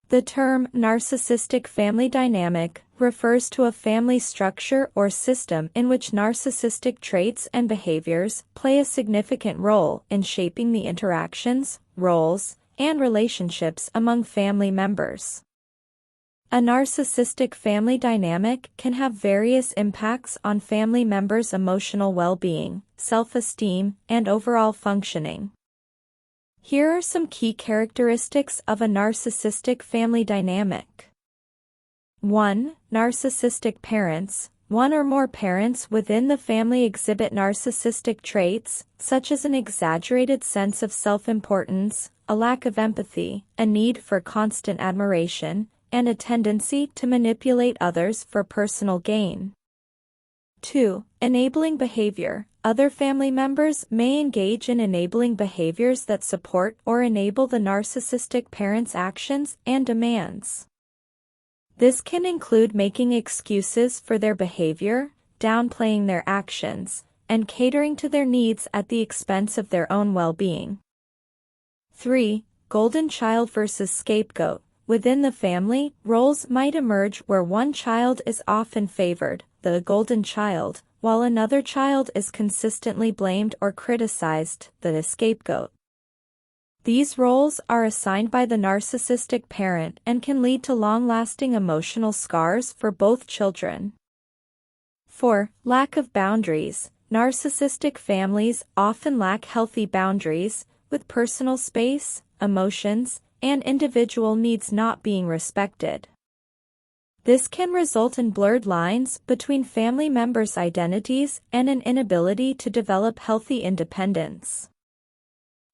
The term narcissistic family dynamic refers to a family structure or system in which narcissistic traits and behaviors play a significant role in shaping the interactions, roles, and relationships among family members. A narcissistic family dynamic can have various impacts on family members' emotional well-being, self-esteem, and overall functioning. Here are some key characteristics of a narcissistic family dynamic. 1. Narcissistic parents. One or more parents within the family exhibit narcissistic traits, such as an exaggerated sense of self-importance, a lack of empathy, a need for constant admiration, and a tendency to manipulate others for personal gain. 2. Enabling behavior. Other family members may engage in enabling behaviors that support or enable the narcissistic parent's actions and demands. This can include making excuses for their behavior, downplaying their actions, and catering to their needs at the expense of their own well-being. 3. Golden child versus scapegoat. Within the family, roles might emerge where one child is often favored, the golden child, while another child is consistently blamed or criticized, the scapegoat. These roles are assigned by the narcissistic parent and can lead to long-lasting emotional scars for both children. 4. Lack of boundaries. Narcissistic families often lack healthy boundaries, with personal space, emotions, and individual needs not being respected. This can result in blurred lines between family members' identities and an inability to develop healthy independence.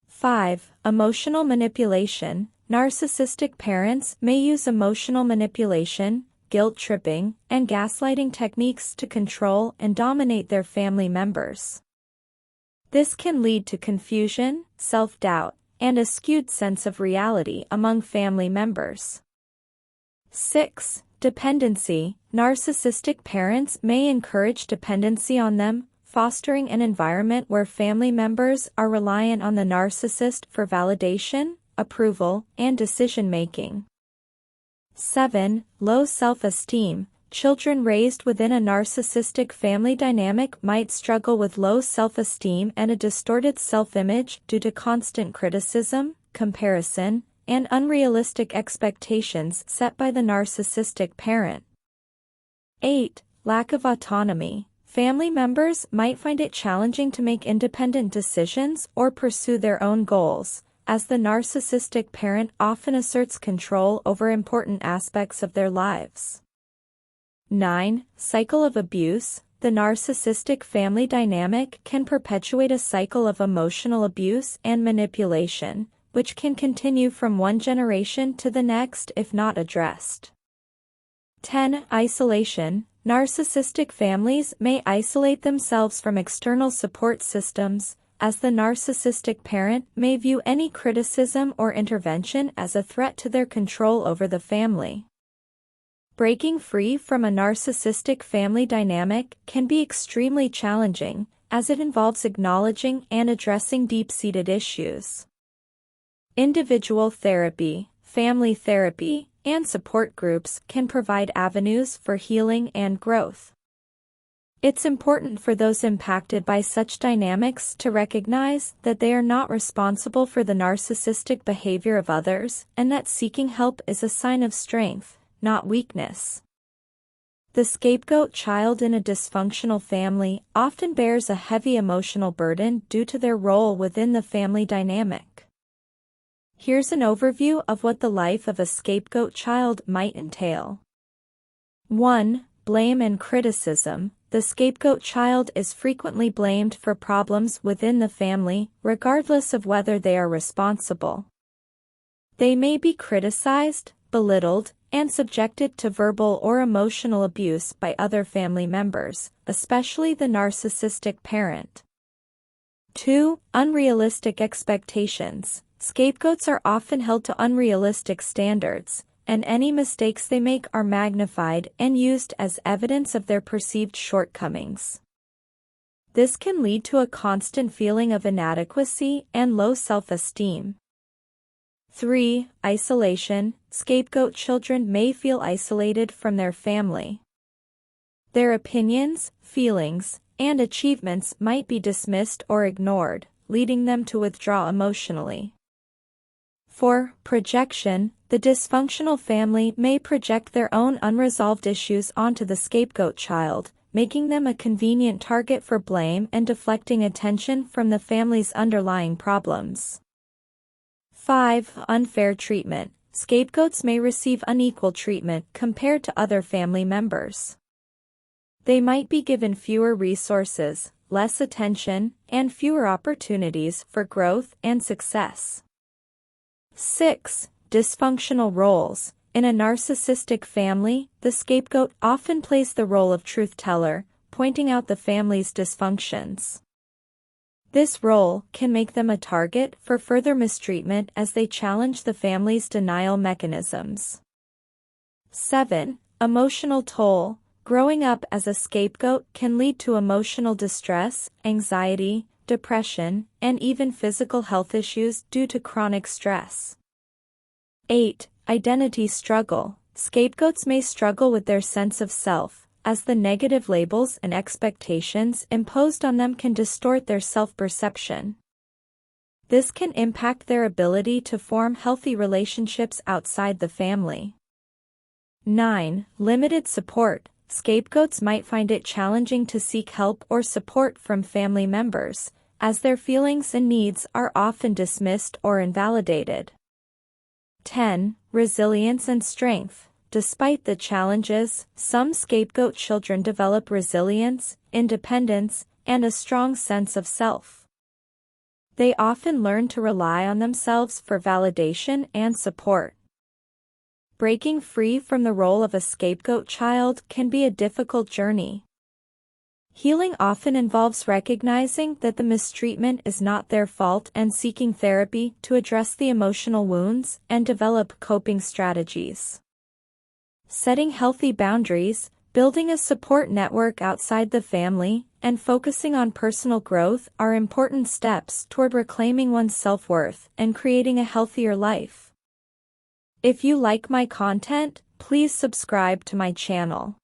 5. Emotional manipulation. Narcissistic parents may use emotional manipulation, guilt-tripping, and gaslighting techniques to control and dominate their family members. This can lead to confusion, self-doubt, and a skewed sense of reality among family members. 6. Dependency. Narcissistic parents may encourage dependency on them, fostering an environment where family members are reliant on the narcissist for validation, approval, and decision-making. 7. Low self-esteem. Children raised within a narcissistic family dynamic might struggle with low self-esteem and a distorted self-image due to constant criticism, comparison, and unrealistic expectations set by the narcissistic parent. 8. Lack of autonomy. Family members might find it challenging to make independent decisions or pursue their own goals, as the narcissistic parent often asserts control over important aspects of their lives. 9. Cycle of abuse. The narcissistic family dynamic can perpetuate a cycle of emotional abuse and manipulation, which can continue from one generation to the next if not addressed. 10. Isolation. Narcissistic families may isolate themselves from external support systems, as the narcissistic parent may view any criticism or intervention as a threat to their control over the family. Breaking free from a narcissistic family dynamic can be extremely challenging, as it involves acknowledging and addressing deep-seated issues. Individual therapy, family therapy, and support groups can provide avenues for healing and growth. It's important for those impacted by such dynamics to recognize that they are not responsible for the narcissistic behavior of others, and that seeking help is a sign of strength, not weakness. The scapegoat child in a dysfunctional family often bears a heavy emotional burden due to their role within the family dynamic. Here's an overview of what the life of a scapegoat child might entail. 1. Blame and criticism. The scapegoat child is frequently blamed for problems within the family, regardless of whether they are responsible. They may be criticized, belittled, and subjected to verbal or emotional abuse by other family members, especially the narcissistic parent. 2. Unrealistic expectations. Scapegoats are often held to unrealistic standards, and any mistakes they make are magnified and used as evidence of their perceived shortcomings. This can lead to a constant feeling of inadequacy and low self-esteem. 3. Isolation. Scapegoat children may feel isolated from their family. Their opinions, feelings, and achievements might be dismissed or ignored, leading them to withdraw emotionally. 4. Projection. The dysfunctional family may project their own unresolved issues onto the scapegoat child, making them a convenient target for blame and deflecting attention from the family's underlying problems. 5. Unfair treatment. Scapegoats may receive unequal treatment compared to other family members. They might be given fewer resources, less attention, and fewer opportunities for growth and success. 6. Dysfunctional roles. In a narcissistic family, the scapegoat often plays the role of truth-teller, pointing out the family's dysfunctions. This role can make them a target for further mistreatment as they challenge the family's denial mechanisms. 7. Emotional toll. Growing up as a scapegoat can lead to emotional distress, anxiety, depression, and even physical health issues due to chronic stress. 8. Identity struggle. Scapegoats may struggle with their sense of self, as the negative labels and expectations imposed on them can distort their self-perception. This can impact their ability to form healthy relationships outside the family. 9. Limited support. Scapegoats might find it challenging to seek help or support from family members, as their feelings and needs are often dismissed or invalidated. 10. Resilience and strength. Despite the challenges, some scapegoat children develop resilience, independence, and a strong sense of self. They often learn to rely on themselves for validation and support. Breaking free from the role of a scapegoat child can be a difficult journey. Healing often involves recognizing that the mistreatment is not their fault and seeking therapy to address the emotional wounds and develop coping strategies. Setting healthy boundaries, building a support network outside the family, and focusing on personal growth are important steps toward reclaiming one's self-worth and creating a healthier life. If you like my content, please subscribe to my channel.